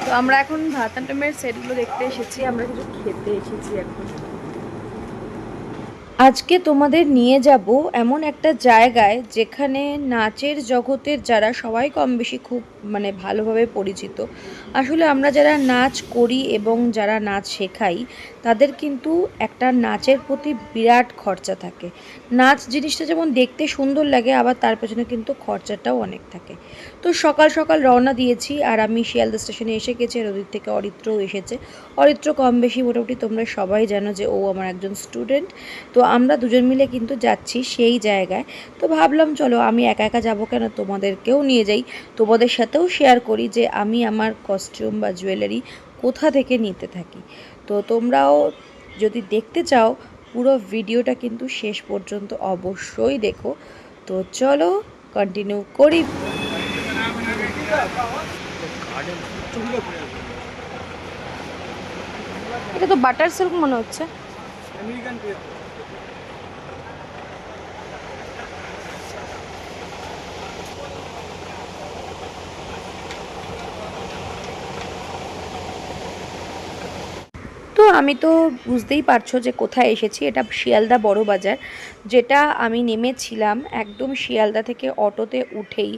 তো আমরা এখন ভারতনাট্যমের সেটগুলো দেখতে এসেছি, আমরা কিছু খেতে এসেছি এখন। আজকে তোমাদের নিয়ে যাব এমন একটা জায়গায় যেখানে নাচের জগতের যারা সবাই কম বেশি খুব ভালোভাবে পরিচিত। আসলে আমরা যারা নাচ করি এবং যারা নাচ শেখাই তাদের কিন্তু একটা নাচের প্রতি বিরাট খরচা থাকে। নাচ জিনিসটা যেমন দেখতে সুন্দর লাগে, আবার তার পেছনে কিন্তু খরচাটাও অনেক থাকে। তো সকাল সকাল রওনা দিয়েছি, আর আমি শিয়ালদা স্টেশনে এসে গেছি, আর ওদিক থেকে অরিত্রও এসেছে। অরিত্র কম বেশি মোটামুটি তোমরা সবাই জানো যে ও আমার একজন স্টুডেন্ট। তো আমরা দুজন মিলে কিন্তু যাচ্ছি সেই জায়গায়। তো ভাবলাম চলো আমি একা একা যাবো কেন, তোমাদেরকেও নিয়ে যাই, তোমাদের সাথেও শেয়ার করি যে আমি আমার কস্টিউম বা জুয়েলারি কোথা থেকে নিতে থাকি। তো তোমরাও যদি দেখতে চাও পুরো ভিডিওটা কিন্তু শেষ পর্যন্ত অবশ্যই দেখো। তো চলো কন্টিনিউ করি। এটা তো বাটার সিল্ক মনে হচ্ছে। তো আমি তো বুঝতেই পারছো যে কোথায় এসেছি, এটা শিয়ালদা বড় বাজার। যেটা আমি নেমেছিলাম একদম শিয়ালদা থেকে অটোতে উঠেই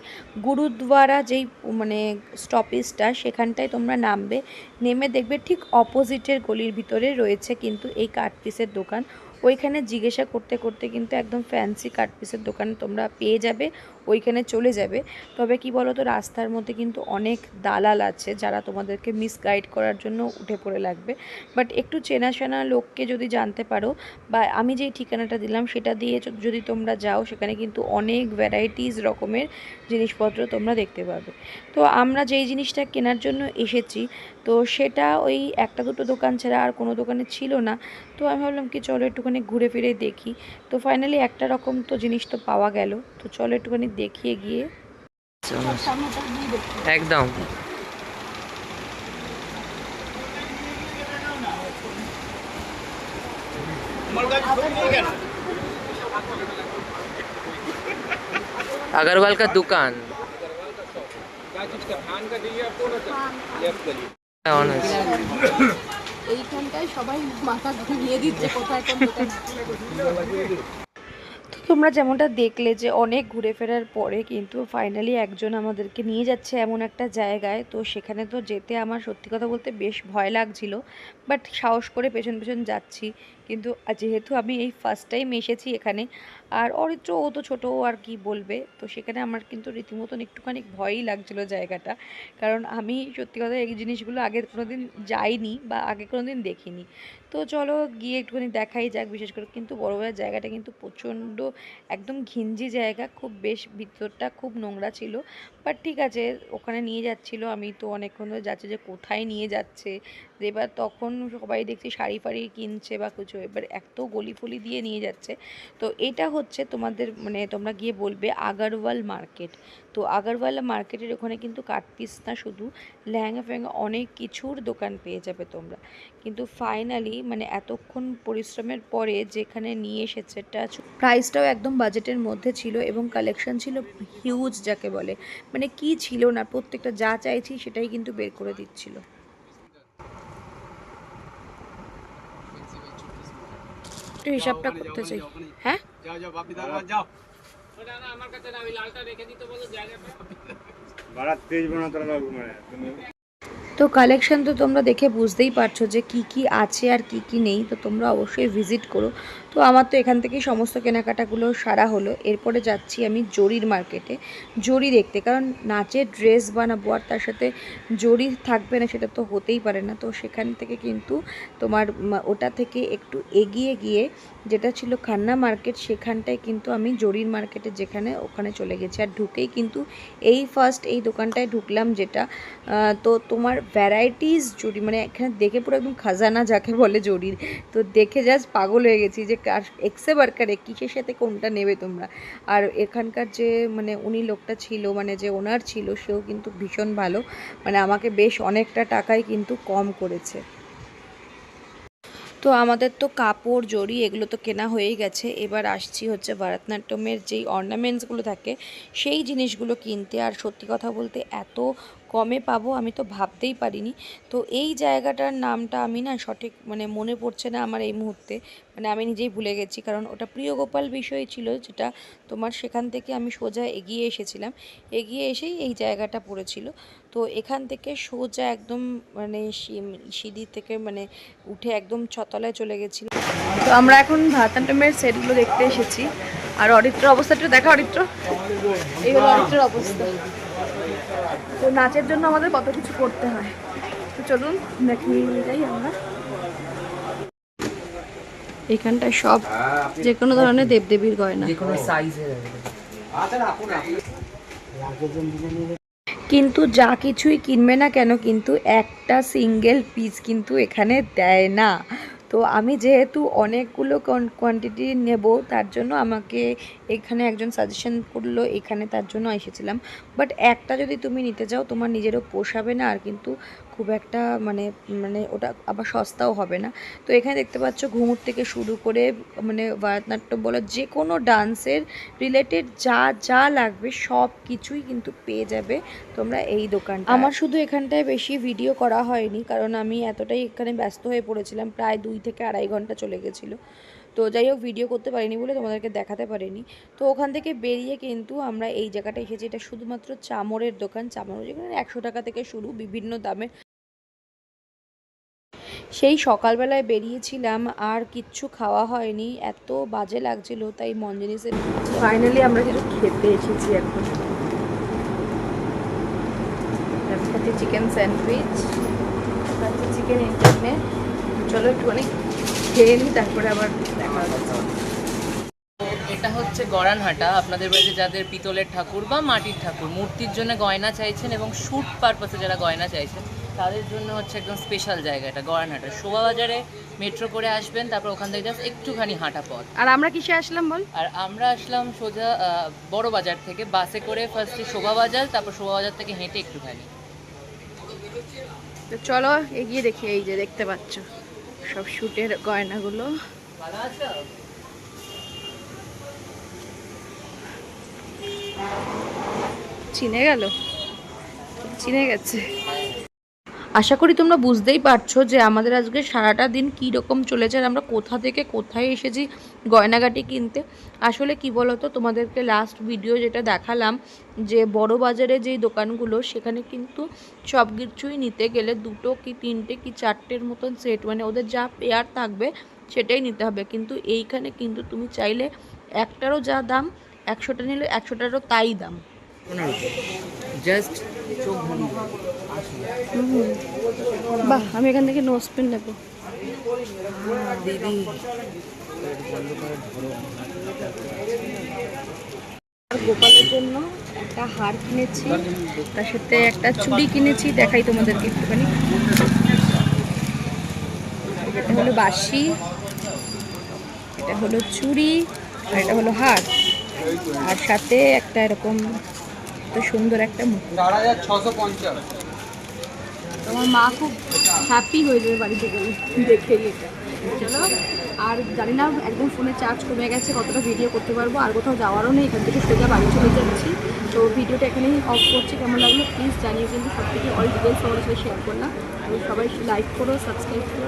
গুরুদ্বারা যেই স্টপেজটা, সেখানটায় তোমরা নামবে। নেমে দেখবে ঠিক অপোজিটের গলির ভিতরে রয়েছে কিন্তু এই কাট পিসের দোকান। ওইখানে জিজ্ঞাসা করতে করতে কিন্তু একদম ফ্যান্সি কাট পিসের দোকান তোমরা পেয়ে যাবে, ওইখানে চলে যাবে। তবে কি বলো তো, রাস্তার মধ্যে কিন্তু অনেক দালাল আছে যারা তোমাদেরকে মিসগাইড করার জন্য উঠে পড়ে লাগবে। বাট একটু চেনাশোনা লোককে যদি জানতে পারো, বা আমি যেই ঠিকানাটা দিলাম সেটা দিয়ে যদি তোমরা যাও, সেখানে কিন্তু অনেক ভ্যারাইটিস রকমের জিনিসপত্র তোমরা দেখতে পাবে। তো আমরা যেই জিনিসটা কেনার জন্য এসেছি, তো সেটা ওই একটা দুটো দোকান ছাড়া আর কোনো দোকানে ছিল না। তো আমি ভাবলাম কি চলো একটুখানি ঘুরে ফিরে দেখি। তো ফাইনালি একটা রকম তো জিনিস তো পাওয়া গেল, তো চলো একটুখানি দেখিয়ে গিয়ে একদম। अग्रवाल का दुकान এইখানটায় সবাই মাথা ঘুরিয়ে দিচ্ছে কোথায় কোন দোকান। তো তোমরা যেমনটা দেখলে যে অনেক ঘুরে ফেরার পরে কিন্তু ফাইনালি একজন আমাদেরকে নিয়ে যাচ্ছে এমন একটা জায়গায়। তো সেখানে তো যেতে আমার সত্যি কথা বলতে বেশ ভয় লাগছিল, বাট সাহস করে পেছন পেছন যাচ্ছি। কিন্তু যেহেতু আমি এই ফার্স্ট টাইম এসেছি এখানে, আর অরিত্র ও তো ছোটো, ও আর কি বলবে, তো সেখানে আমার কিন্তু রীতিমতন একটুখানি ভয়ই লাগছিলো জায়গাটা। কারণ আমি সত্যি কথা এই জিনিসগুলো আগে কোনো দিন যাইনি বা আগে কোনো দিন দেখিনি। তো চলো গিয়ে একটুখানি দেখাই যাক। বিশেষ করে কিন্তু বড়বাজার জায়গাটা কিন্তু প্রচণ্ড একদম ঘিঞ্জি জায়গা, খুব বেশ ভিতরটা খুব নোংরা ছিল। বাট ঠিক আছে, ওখানে নিয়ে যাচ্ছিলো, আমি তো অনেকক্ষণ ধরে যাচ্ছে যে কোথায় নিয়ে যাচ্ছে। এবার তখন সবাই দেখছি শাড়ি ফাড়ি কিনছে বা কিছু, এবার এত গলি ফলি দিয়ে নিয়ে যাচ্ছে। তো এটা হচ্ছে তোমাদের তোমরা গিয়ে বলবে আগারওয়াল মার্কেট। তো আগারওয়াল মার্কেটের ওখানে কিন্তু কাটপিস না, শুধু লেহেঙ্গা ফেহেঙ্গা অনেক কিছুর দোকান পেয়ে যাবে তোমরা। কিন্তু ফাইনালি এতক্ষণ পরিশ্রমের পরে যেখানে নিয়ে এসেছে, এটা প্রাইসটাও একদম বাজেটের মধ্যে ছিল এবং কালেকশন ছিল হিউজ যাকে বলে। কি ছিল না, প্রত্যেকটা যা চাইছি সেটাই কিন্তু বের করে দিচ্ছিল। একটু হিসাবটা করতে চাই। হ্যাঁ, তো কালেকশন তো তোমরা দেখে বুঝতেই পারছো যে কি কি আছে আর কি কি নেই। তো তোমরা অবশ্যই ভিজিট করো। তো আমার তো এখান থেকেই সমস্ত কেনাকাটাগুলো সারা হলো। এরপরে যাচ্ছি আমি জরির মার্কেটে, জরি দেখতে, কারণ নাচের ড্রেস বানাবো আর তার সাথে জরি থাকবে না সেটা তো হতেই পারে না। তো সেখান থেকে কিন্তু তোমার ওটা থেকে একটু এগিয়ে গিয়ে যেটা ছিল খান্না মার্কেট, সেখানটায় কিন্তু আমি জরির মার্কেটে যেখানে, ওখানে চলে গেছি। আর ঢুকেই কিন্তু এই ফার্স্ট এই দোকানটায় ঢুকলাম, যেটা তো তোমার ভ্যারাইটিস জরি, এখানে দেখে পুরো একদম খাজানা যাকে বলে জরির। তো দেখে জাস্ট পাগল হয়ে গেছি যে এক্সে বার্কারে কিসের সাথে কোনটা নেবে তোমরা। আর এখানকার যে উনি লোকটা ছিল, যে ওনার ছিল, সেও কিন্তু ভীষণ ভালো, আমাকে বেশ অনেকটা টাকাই কিন্তু কম করেছে। তো আমাদের তো কাপড় জড়ি এগুলো তো কেনা হয়েই গেছে। এবার আসছি হচ্ছে ভারতনাট্যমের যেই অর্নামেন্টসগুলো থাকে সেই জিনিসগুলো কিনতে। আর সত্যি কথা বলতে এত কমে পাবো আমি তো ভাবতেই পারিনি। তো এই জায়গাটার নামটা আমি না সঠিক মানে মনে পড়ছে না আমার এই মুহূর্তে, মানে আমি নিজেই ভুলে গেছি, কারণ ওটা প্রিয়গোপাল বিষয় ছিল যেটা তোমার, সেখান থেকে আমি সোজা এগিয়ে এসেছিলাম, এগিয়ে এসেই এই জায়গাটা পড়েছিল। তো এখান থেকে সোজা একদম মানে সিঁড়ি থেকে মানে উঠে একদম ছতলায় চলে গেছিল। তো আমরা এখন ভারতনাট্যমের সেটগুলো দেখতে এসেছি। আর অরিত্রের অবস্থাটা দেখা, অরিত্র এই হলো অরিত্রের অবস্থা। তো নাচের জন্য আমাদের কত কিছু করতে হয়, তো চলুন দেখিয়ে যাই আমরা। এখানটায় সব যে কোনো ধরনের দেবদেবীর গয়না, যে কোনো সাইজের, কিন্তু যা কিছুই কিনবে না কেন কিন্তু একটা সিঙ্গেল পিস কিন্তু এখানে দেয় না। তো আমি যেহেতু অনেকগুলো কোয়ান্টিটি নেব তার জন্য আমাকে এখানে একজন সাজেশন করলো, এখানে তার জন্য এসেছিলাম। বাট একটা যদি তুমি নিতে যাও তোমার নিজেরও পোষাবে না, আর কিন্তু খুব একটা মানে মানে ওটা আবার সস্তাও হবে না। তো এখানে দেখতে পাচ্ছ ঘুঙুর থেকে শুরু করে মানে ভারতনাট্যম বলো, যে কোনো ডান্সের রিলেটেড যা যা লাগবে সব কিছুই কিন্তু পেয়ে যাবে তোমরা এই দোকানটা। আমার শুধু এখানটায় বেশি ভিডিও করা হয়নি, কারণ আমি এতটাই এখানে ব্যস্ত হয়ে পড়েছিলাম, প্রায় 2 থেকে 2.5 ঘন্টা চলে গেছিলো। তো যাই হোক ভিডিও করতে পারিনি বলে তোমাদেরকে দেখাতে পারিনি। তো ওখান থেকে বেরিয়ে কিন্তু আমরা এই জায়গাটা এসেছি, এটা শুধুমাত্র চামড়ের দোকান। চামড় যেখানে 100 টাকা থেকে শুরু, বিভিন্ন দামের। সেই সকালবেলায় বেরিয়েছিলাম আর কিচ্ছু খাওয়া হয়নি, এত বাজে লাগছিল, তাই মন জিনিসে ফাইনালি আমরা কিছু খেতে এসেছি এখন। খাচ্ছি চিকেন স্যান্ডউইচ, খাচ্ছি চিকেন এখানে। চলো একটুখানি খেয়ে নিই, তারপরে আবার দেখা যাচ্ছে। এটা হচ্ছে গড়ানহাটা। আপনাদের বাড়িতে যাদের পিতলের ঠাকুর বা মাটির ঠাকুর মূর্তির জন্য গয়না চাইছেন এবং শ্যুট পারপাসে যারা গয়না চাইছেন তাদের জন্য হচ্ছে একদম স্পেশাল জায়গা এটা গড়ানহাটা। শোভাবাজারে মেট্রো করে আসবেন, তারপর ওখান থেকে জাস্ট একটুখানি হাঁটা পথ। আর আমরা কিসে আসলাম বল? আর আমরা আসলাম সোজা বড় বাজার থেকে বাসে করে, ফার্স্টে শোভাবাজার, তারপর শোভাবাজার থেকে হেঁটে একটুখানি। তো চলো এগিয়ে দেখি। এই যে দেখতে পাচ্ছ সব শ্যুটের গয়নাগুলো। ভালো আছো? চিনে গেল, চিনে গেছে। আশা করি তোমরা বুঝতেই পারছো যে আমাদের আজকে সারাটা দিন কী রকম চলেছে, আর আমরা কোথা থেকে কোথায় এসেছি গয়নাগাটি কিনতে। আসলে কি বলতো, তোমাদেরকে লাস্ট ভিডিও যেটা দেখালাম যে বড় বাজারে যেই দোকানগুলো, সেখানে কিন্তু সব কিছুই নিতে গেলে 2 কি 3টে কি 4টের মতন সেট, মানে ওদের যা পেয়ার থাকবে সেটাই নিতে হবে। কিন্তু এইখানে কিন্তু তুমি চাইলে একটারও যা দাম, 100টা নিলে 100টারও তাই দাম। জাস্ট চোখ বাহ, আমি এখান থেকে নোজপিন নেবো। দিদি গোপালের জন্য একটা হার কিনেছি, তার সাথে একটা চুড়ি কিনেছি, দেখাই তোমাদেরকে একটুখানি। এটা হলো বাঁশি, এটা হলো চুড়ি, আর এটা হলো হার, আর সাথে একটা এরকম তো সুন্দর একটা মুকুট। 4650। আমার মা খুব হ্যাপি হয়ে যাবে বাড়িতে গেলে দেখেই এটা। চলো, আর জানি না একদম ফোনে চার্জ কমে গেছে, কতটা ভিডিও করতে পারবো, আর কোথাও যাওয়ারও নেই, এখান থেকে সোজা বাড়ি চলে যাচ্ছি। তো ভিডিওটা এখানেই অফ করছি। কেমন লাগলো প্লিজ জানিয়ে, কিন্তু সব থেকে অল ডিটেলস সবার সাথে শেয়ার করলাম। সবাই লাইক করো, সাবস্ক্রাইব করো।